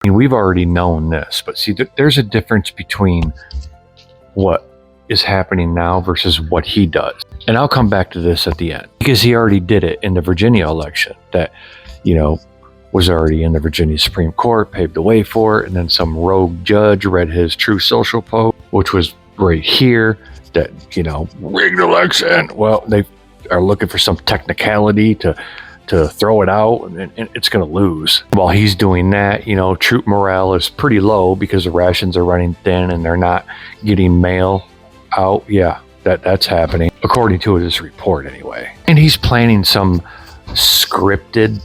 I mean, we've already known this, but see, there's a difference between what is happening now versus what he does. And I'll come back to this at the end, because he already did it in the Virginia election that, was already in the Virginia Supreme Court, paved the way for it, and then some rogue judge read his True Social post, which was right here, that, rigged election. Well, they are looking for some technicality to throw it out, and it's going to lose. While he's doing that, troop morale is pretty low because the rations are running thin and they're not getting mail out. Yeah, that's happening, according to his report anyway. And he's planning some scripted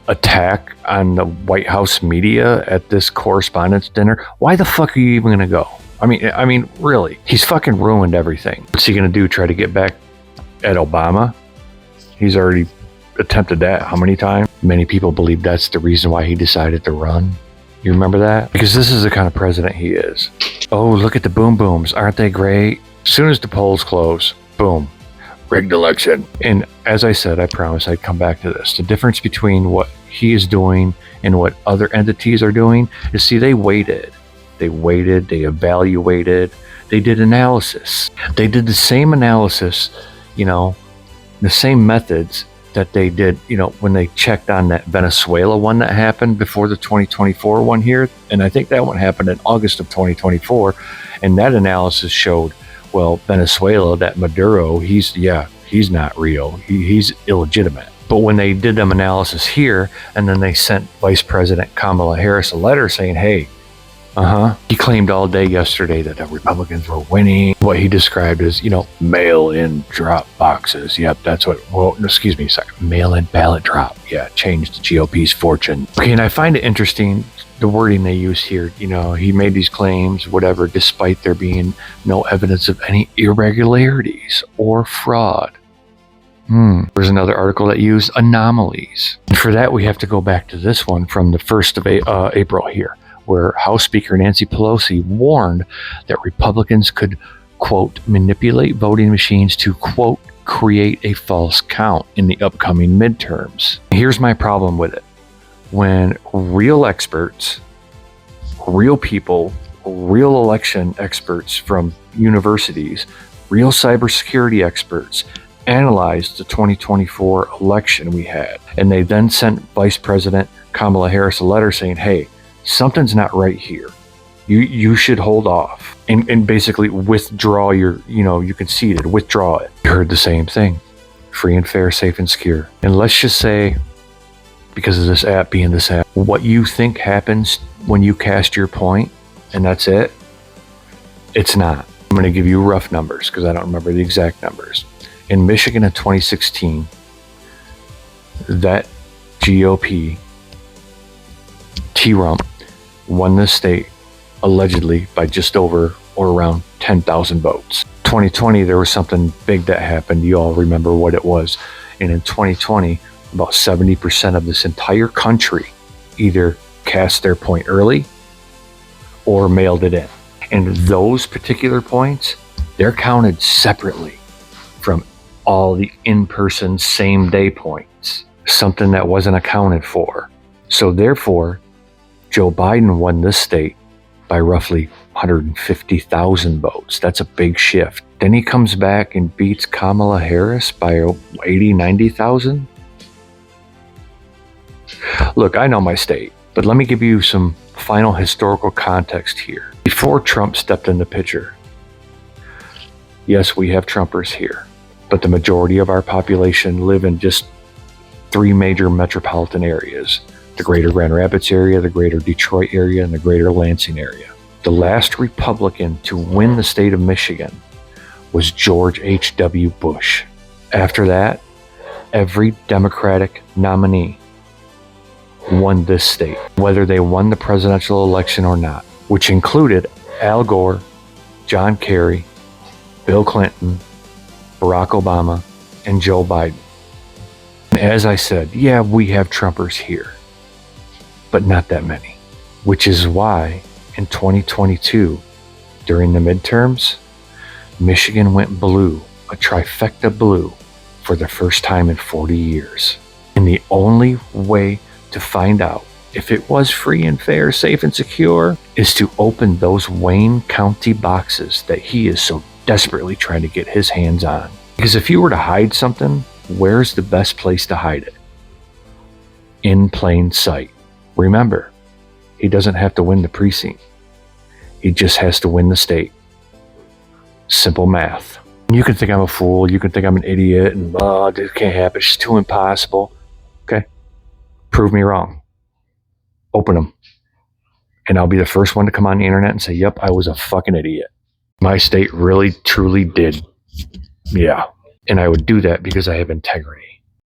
attack on the White House media at this correspondence dinner. Why the fuck are you even going to go? I mean, really, he's fucking ruined everything. What's he going to do? Try to get back at Obama? He's already attempted that how many times? Many people believe that's the reason why he decided to run. You remember that? Because this is the kind of president he is. Oh, look at the boom booms. Aren't they great? As soon as the polls close, boom, rigged election. And as I said, I promise I'd come back to this. The difference between what he is doing and what other entities are doing is, see, they waited, they evaluated, they did analysis. They did the same analysis, the same methods that they did, when they checked on that Venezuela one that happened before the 2024 one here. And I think that one happened in August of 2024. And that analysis showed, well, Venezuela, that Maduro, he's not real. He's illegitimate. But when they did them analysis here, and then they sent Vice President Kamala Harris a letter saying, hey, he claimed all day yesterday that the Republicans were winning. What he described as, mail-in drop boxes. Yep, that's what, mail-in ballot drop. Yeah, changed the GOP's fortune. Okay, and I find it interesting, the wording they use here. He made these claims, whatever, despite there being no evidence of any irregularities or fraud. There's another article that used anomalies. And for that, we have to go back to this one from the 1st of April here, where House Speaker Nancy Pelosi warned that Republicans could, quote, manipulate voting machines to, quote, create a false count in the upcoming midterms. Here's my problem with it. When real experts, real people, real election experts from universities, real cybersecurity experts analyzed the 2024 election we had, and they then sent Vice President Kamala Harris a letter saying, hey, something's not right here. You should hold off and basically withdraw your, you conceded, withdraw it. You heard the same thing. Free and fair, safe and secure. And let's just say, because of this app being this app, what you think happens when you cast your point and that's it, it's not. I'm going to give you rough numbers because I don't remember the exact numbers. In Michigan in 2016, that GOP T-Rump won the state allegedly by just over or around 10,000 votes. 2020, there was something big that happened. You all remember what it was. And in 2020, about 70% of this entire country either cast their point early or mailed it in. And those particular points, they're counted separately from all the in-person same-day points, something that wasn't accounted for. So therefore, Joe Biden won this state by roughly 150,000 votes. That's a big shift. Then he comes back and beats Kamala Harris by 80, 90,000. Look, I know my state, but let me give you some final historical context here. Before Trump stepped in the picture, yes, we have Trumpers here, but the majority of our population live in just 3 major metropolitan areas: the greater Grand Rapids area, the greater Detroit area, and the greater Lansing area. The last Republican to win the state of Michigan was George H.W. Bush. After that, every Democratic nominee won this state, whether they won the presidential election or not, which included Al Gore, John Kerry, Bill Clinton, Barack Obama, and Joe Biden. And as I said, yeah, we have Trumpers here, but not that many, which is why in 2022, during the midterms, Michigan went blue, a trifecta blue, for the first time in 40 years. And the only way to find out if it was free and fair, safe and secure, is to open those Wayne County boxes that he is so desperately trying to get his hands on. Because if you were to hide something, where's the best place to hide it? In plain sight. Remember, he doesn't have to win the precinct. He just has to win the state. Simple math. You can think I'm a fool, you can think I'm an idiot, and this can't happen, it's too impossible. Okay, prove me wrong. Open them. And I'll be the first one to come on the internet and say, yep, I was a fucking idiot. My state really, truly did. Yeah. And I would do that because I have integrity.